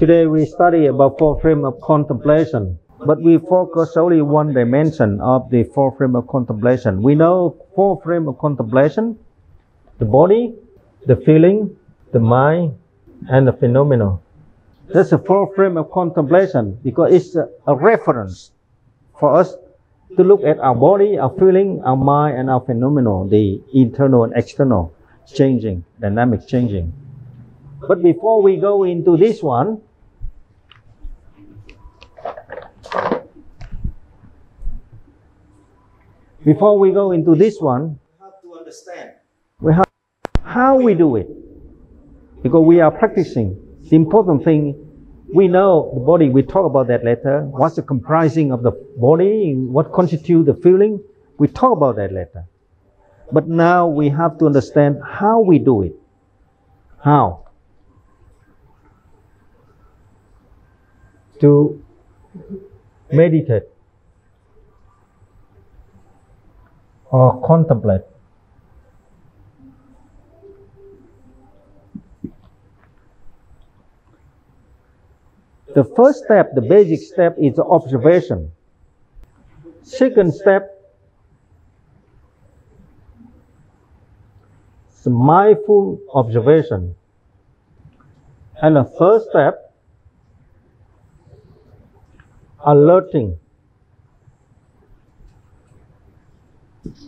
Today we study about four frame of contemplation, but we focus only one dimension of the four frame of contemplation. We know four frame of contemplation: the body, the feeling, the mind, and the phenomenon. That's a four frame of contemplation because it's a reference for us to look at our body, our feeling, our mind, and our phenomenon, the internal and external changing, dynamic changing. But before we go into this one, we have to understand how we do it. Because we are practicing. The important thing, we know the body, we talk about that later. What's the comprising of the body? What constitutes the feeling? We talk about that later. But now we have to understand how we do it. How? To meditate or contemplate. The first step, the basic step, is the observation. Second step, is mindful observation. And the third step, alerting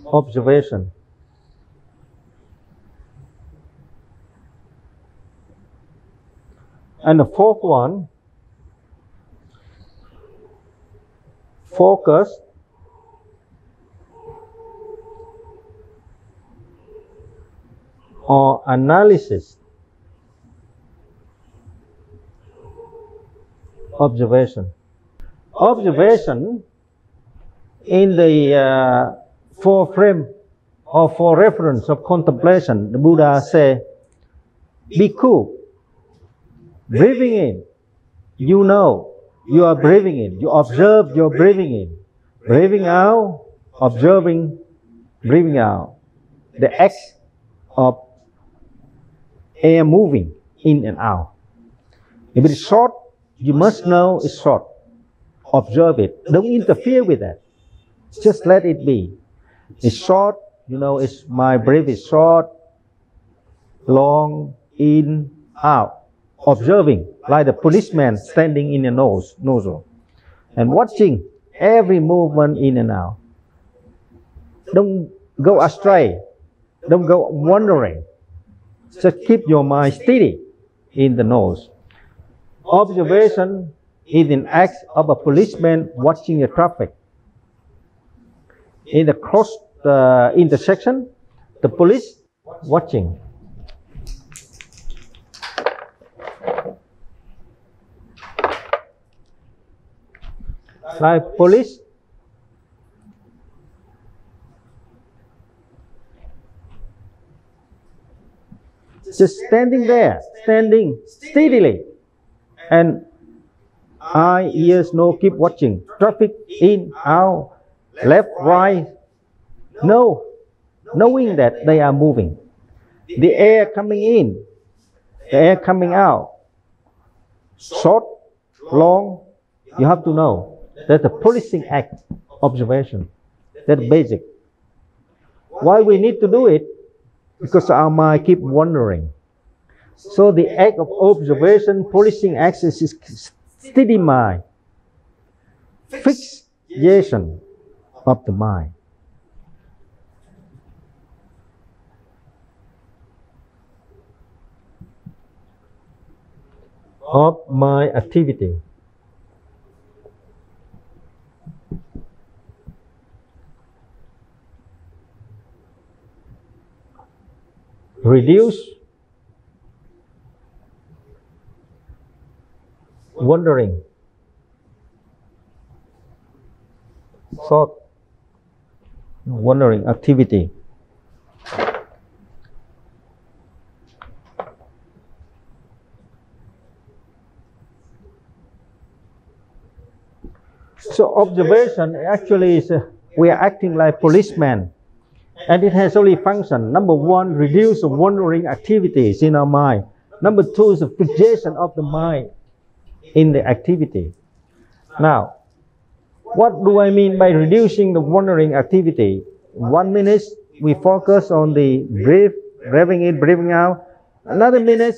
observation. And the fourth one, focus or analysis observation. Observation in the four frame or for reference of contemplation, the Buddha say, Bhikkhu, breathing in, you know, you are breathing in. You observe your breathing in. Breathing out, observing, breathing out. The act of air moving in and out. If it is short, you must know it's short. Observe it. Don't interfere with that. Just let it be. It's short, you know, my breath is short, long, in, out. Observing, like the policeman standing in the nozzle, and watching every movement in and out. Don't go astray. Don't go wandering. Just keep your mind steady in the nose. Observation is an act of a policeman watching the traffic. In the cross intersection, the police watching. Like police just standing there, standing steadily, and eye, ears, nose keep watching. Traffic in, out, left, right. No, knowing that they are moving. The air coming in, the air coming out. Short, long, you have to know. That's a policing act, observation. That's basic. Why we need to do it? Because our mind keep wandering. So the act of observation, policing act is steady mind, fixation of the mind. Of my activity. Reduce wandering. Short wandering activity. So observation actually is we are acting like policemen, and it has only function. Number one, reduce wandering activities in our mind. Number two is the fixation of the mind in the activity. Now, what do I mean by reducing the wandering activity? 1 minute we focus on the breath, breathing in, breathing out. Another minute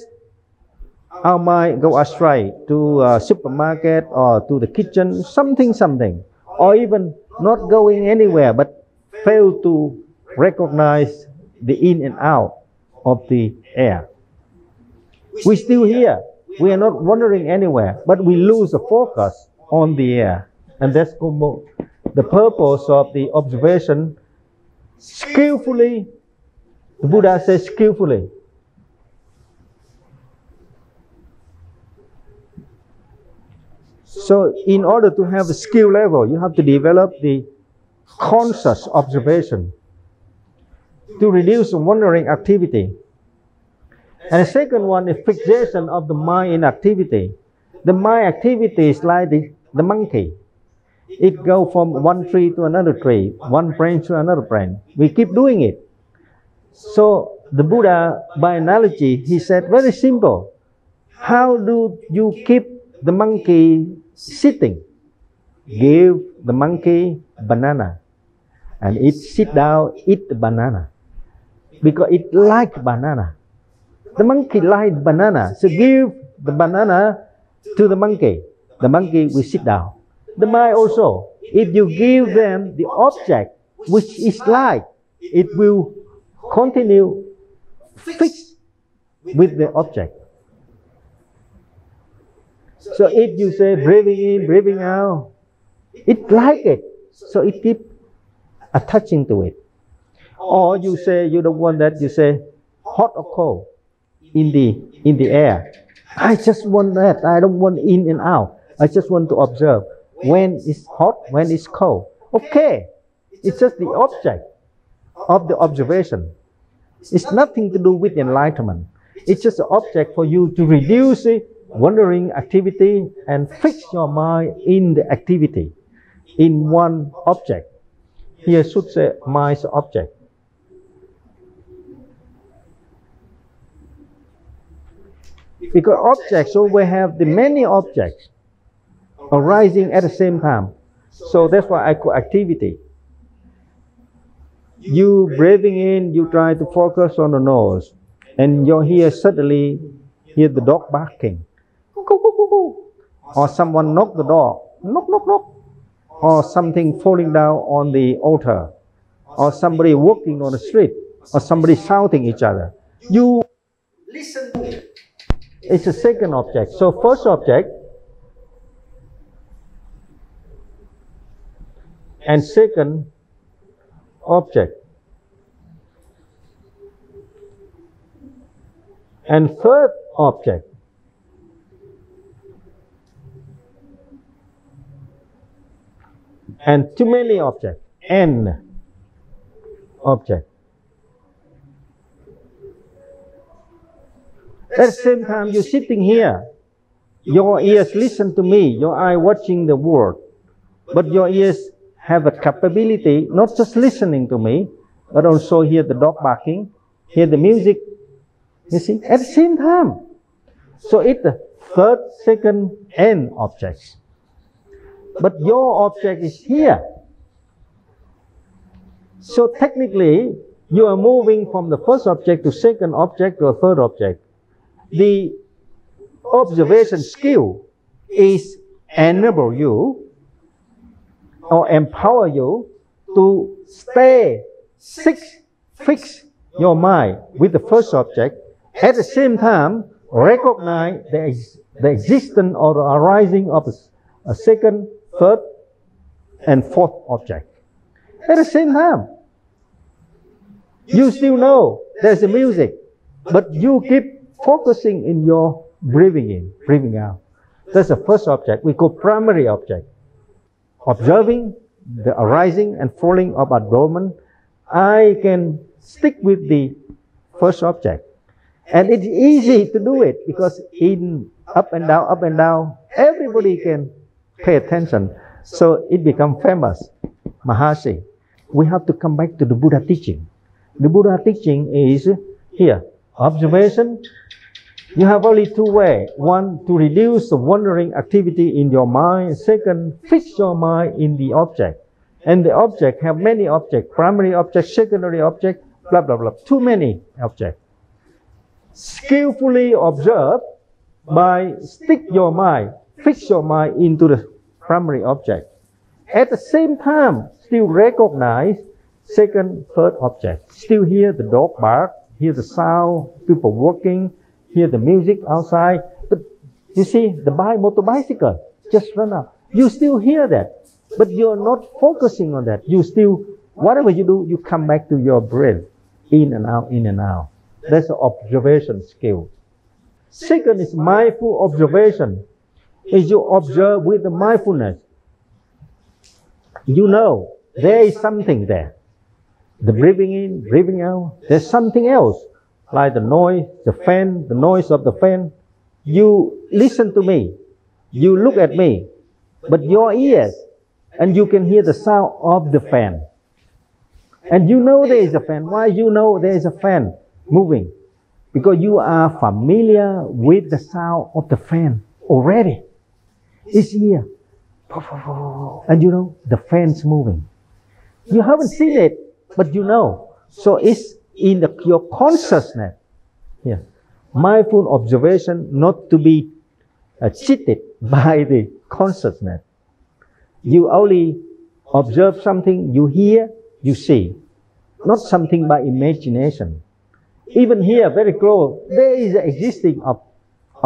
our mind go astray to a supermarket or to the kitchen, something, or even not going anywhere but fail to recognize the in and out of the air. We're still here. We are not wandering anywhere, but we lose the focus on the air. And that's the purpose of the observation. Skillfully, the Buddha says skillfully. So in order to have a skill level, you have to develop the conscious observation to reduce the wandering activity. And the second one is fixation of the mind in activity. The mind activity is like the monkey. It goes from one tree to another tree, one branch to another branch. We keep doing it. So the Buddha, by analogy, he said, very simple. How do you keep the monkey sitting? Give the monkey banana. And it sit down, eat the banana. Because it like banana. The monkey like banana. So give the banana to the monkey. The monkey will sit down. The mind also, if you give them the object which is like, it will continue fixed with the object. So if you say breathing in, breathing out, it like it, so it keep attaching to it. Or you say you don't want that, you say hot or cold in the air. I just want that. I don't want in and out. I just want to observe when it's hot, when it's cold. Okay, it's just the object of the observation. It's nothing to do with enlightenment. It's just an object for you to reduce the wandering activity and fix your mind in the activity, in one object. Here should say mind's object. Because objects always have the many objects arising at the same time. So that's why I call activity. You breathing in, you try to focus on the nose, and you're here suddenly hear the dog barking. Or someone knock the door, knock, knock, knock. Or something falling down on the altar. Or somebody walking on the street. Or somebody shouting each other. You listen to it. It's a second object. So first object and second object. And third object. And too many objects. N object. At the same time, you're sitting here. Your ears listen to me. Your eye watching the world. But your ears have a capability, not just listening to me, but also hear the dog barking, hear the music. You see, at the same time. So it's the third, second, and objects. But your object is here. So technically, you are moving from the first object to second object to a third object. The observation skill is enable you or empower you to stay fix your mind with the first object. At the same time, recognize the existence or the arising of a second, third, and fourth object. At the same time, you still know there's a music, but you keep focusing in your breathing in, breathing out. That's the first object we call primary object. Observing the arising and falling of abdomen, I can stick with the first object. And it's easy to do it because in up and down, everybody can pay attention. So it becomes famous. Mahasi. We have to come back to the Buddha teaching. The Buddha teaching is here. Observation, You have only two ways. One, to reduce the wandering activity in your mind. Second, fix your mind in the object. And the object have many objects, primary object, secondary object, blah, blah, blah. Too many objects. Skillfully observe by stick your mind, fix your mind into the primary object. At the same time, still recognize second, third object. Still hear the dog bark, hear the sound, people walking, hear the music outside. But you see, the motorbicycle just run up. You still hear that, but you're not focusing on that. You still, whatever you do, you come back to your breath, in and out, in and out. That's the observation skill. Second is mindful observation. Is you observe with the mindfulness. You know there is something there. The breathing in, breathing out. There's something else, like the noise, the fan, the noise of the fan. You listen to me. You look at me. But your ears, and you can hear the sound of the fan. And you know there is a fan. Why you know there is a fan moving? Because you are familiar with the sound of the fan already. It's here. And you know the fan's moving. You haven't seen it, but you know. So it's in your consciousness. Yeah. Mindful observation, not to be cheated by the consciousness. You only observe something, you hear, you see. Not something by imagination. Even here, very close, there is the existing of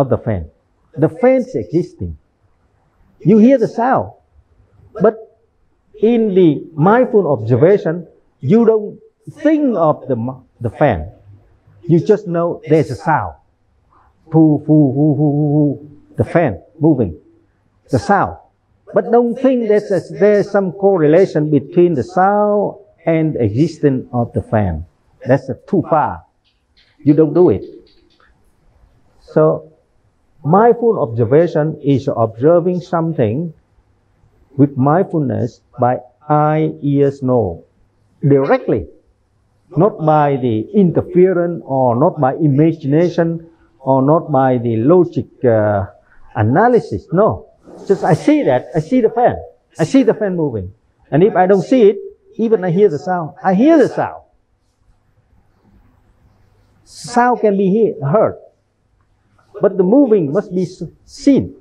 the fan. The fan's existing. You hear the sound. But in the mindful observation, you don't think of the fan. You just know there's a sound. The fan moving. The sound. But don't think there's some correlation between the sound and the existence of the fan. That's too far. You don't do it. So, mindful observation is observing something with mindfulness by eye, ears, nose. Directly. Not by the interference or not by imagination or not by the logic analysis. No. Just I see that. I see the fan. I see the fan moving. And if I don't see it, even I hear the sound. I hear the sound. Sound can be heard. But the moving must be seen.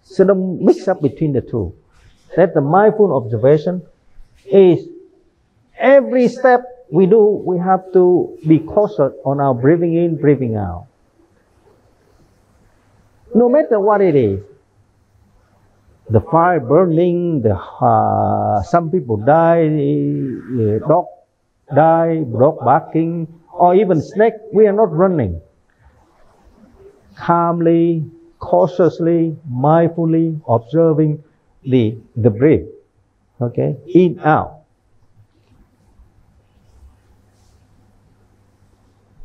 So don't mix up between the two. That the mindful observation is every step we do, we have to be cautious on our breathing in, breathing out. No matter what it is. The fire burning, some people die, dog die, dog barking, or even snake, we are not running. Calmly, cautiously, mindfully observing the breath. Okay? In, out.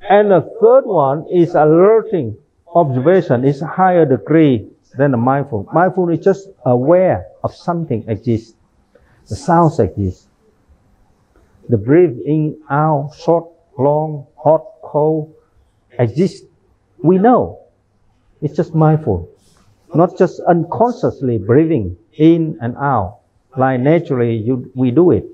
And the third one is alerting observation. It's a higher degree than the mindful. Mindful is just aware of something exists. The sounds exist. The breath in, out, short, long, hot, cold, exist. We know. It's just mindful. Not just unconsciously breathing in and out. Like naturally we do it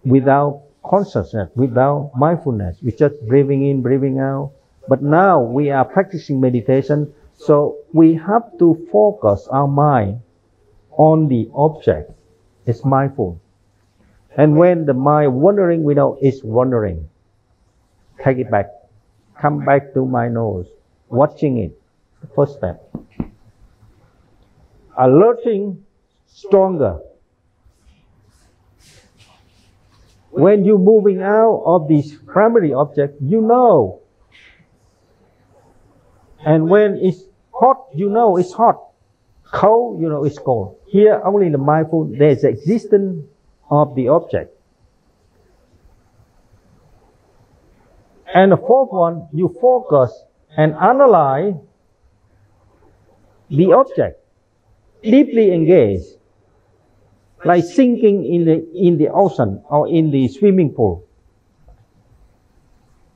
without consciousness, without mindfulness. We're just breathing in, breathing out. But now we are practicing meditation, so we have to focus our mind on the object. It's mindful. And when the mind wandering, we know it's wandering. Take it back. Come back to my nose. Watching it. The first step. Alerting stronger. When you're moving out of this primary object, you know. And when it's hot, you know it's hot. Cold, you know it's cold. Here, only in the mindful, there's the existence of the object. And the fourth one, you focus and analyze the object. Deeply engaged. Like sinking in the ocean or in the swimming pool.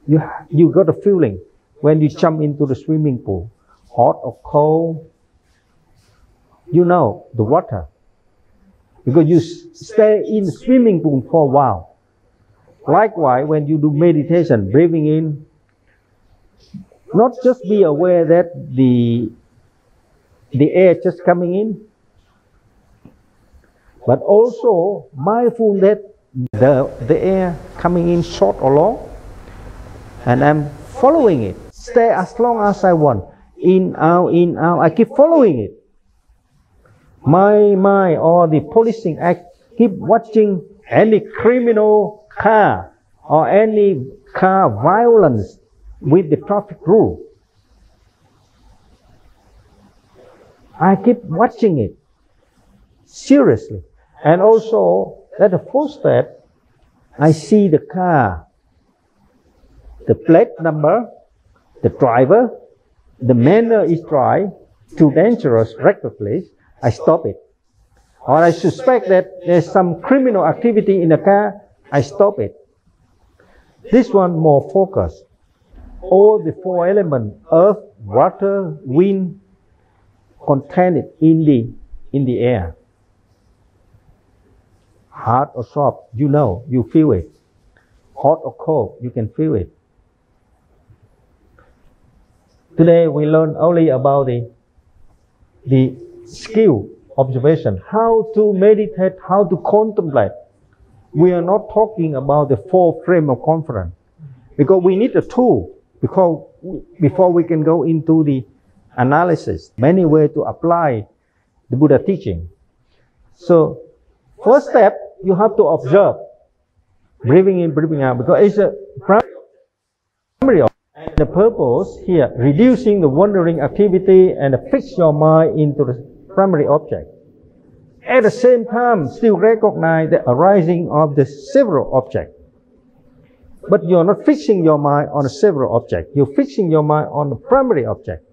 You got a feeling. when you jump into the swimming pool, hot or cold, you know the water, because you stay in the swimming pool for a while. Likewise, when you do meditation, breathing in, not just be aware that the air just coming in, but also mindful that the air coming in short or long, and I'm following it. Stay as long as I want. In, out, I keep following it. My mind or the policing act keep watching any criminal car or any car violence with the traffic rule. I keep watching it seriously. And also, at the first step, I see the car, the plate number, the driver, the manner is drive, too dangerous, reckless place, I stop it. Or I suspect that there's some criminal activity in the car, I stop it. This one more focused. All the four elements, earth, water, wind, contained in the air. Hard or soft, you know, you feel it. Hot or cold, you can feel it. Today we learn only about the skill observation, how to meditate, how to contemplate. We are not talking about the four frame of conference, because we need a tool before we can go into the analysis. Many ways to apply the Buddha teaching. So first step, you have to observe, breathing in, breathing out, because it's a primary object. The purpose here, reducing the wandering activity and fix your mind into the primary object. At the same time, still recognize the arising of the several objects. But you're not fixing your mind on a several object. You're fixing your mind on the primary object.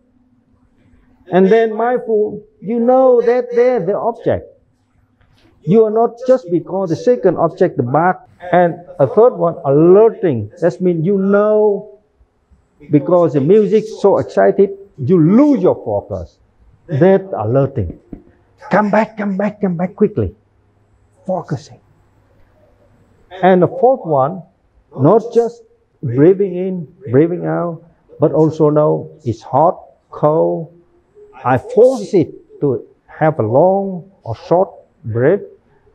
And then mindful, you know that they're the object. You are not just because the second object, the back, and a third one, alerting. That means you know, because the music so excited, you lose your focus. That's alerting. Come back quickly. Focusing. And the fourth one, not just breathing in, breathing out, but also know it's hot, cold. I force it to have a long or short breath,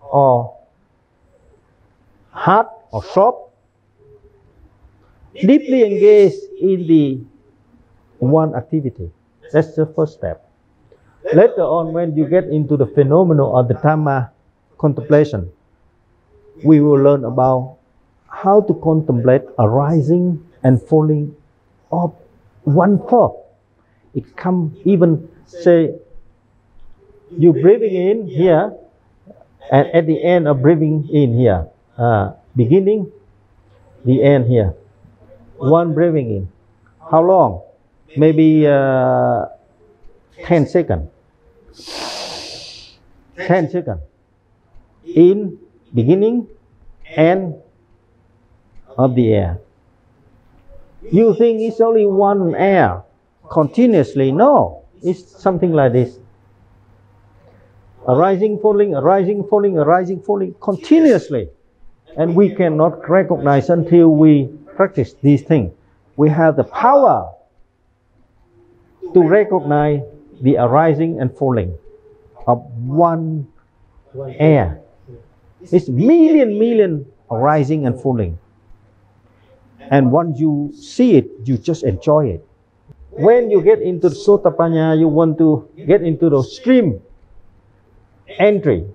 or hard or soft. Deeply engaged in the one activity. That's the first step. Later on, when you get into the phenomenon of the Dhamma contemplation, we will learn about how to contemplate arising and falling of one thought. It comes even, say, you breathing in here, and at the end of breathing in here, beginning, the end here. One breathing in. How long? Maybe 10 seconds. 10 seconds. In, beginning, end of the air. You think it's only one air continuously? No, it's something like this. Arising, falling, arising, falling, arising, falling, continuously. And we cannot recognize until we practice these things. We have the power to recognize the arising and falling of one air. It's million arising and falling. And once you see it, you just enjoy it. When you get into the Sotapanna, you want to get into the stream entry.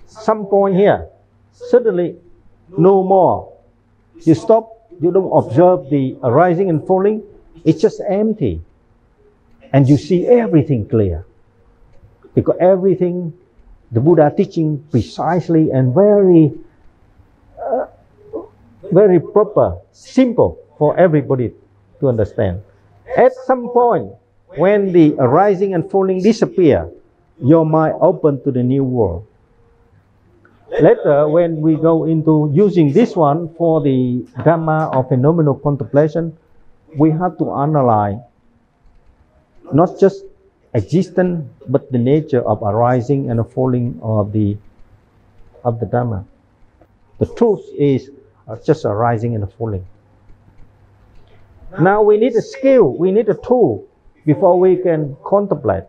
Some point here, suddenly no more. You stop, you don't observe the arising and falling, it's just empty. And you see everything clear. Because everything, the Buddha teaching precisely and very proper, simple for everybody to understand. At some point, when the arising and falling disappear, your mind open to the new world. Later, when we go into using this one for the Dhamma or phenomenal contemplation, we have to analyze not just existence, but the nature of arising and falling of the Dhamma. The truth is just arising and falling. Now we need a skill, we need a tool before we can contemplate.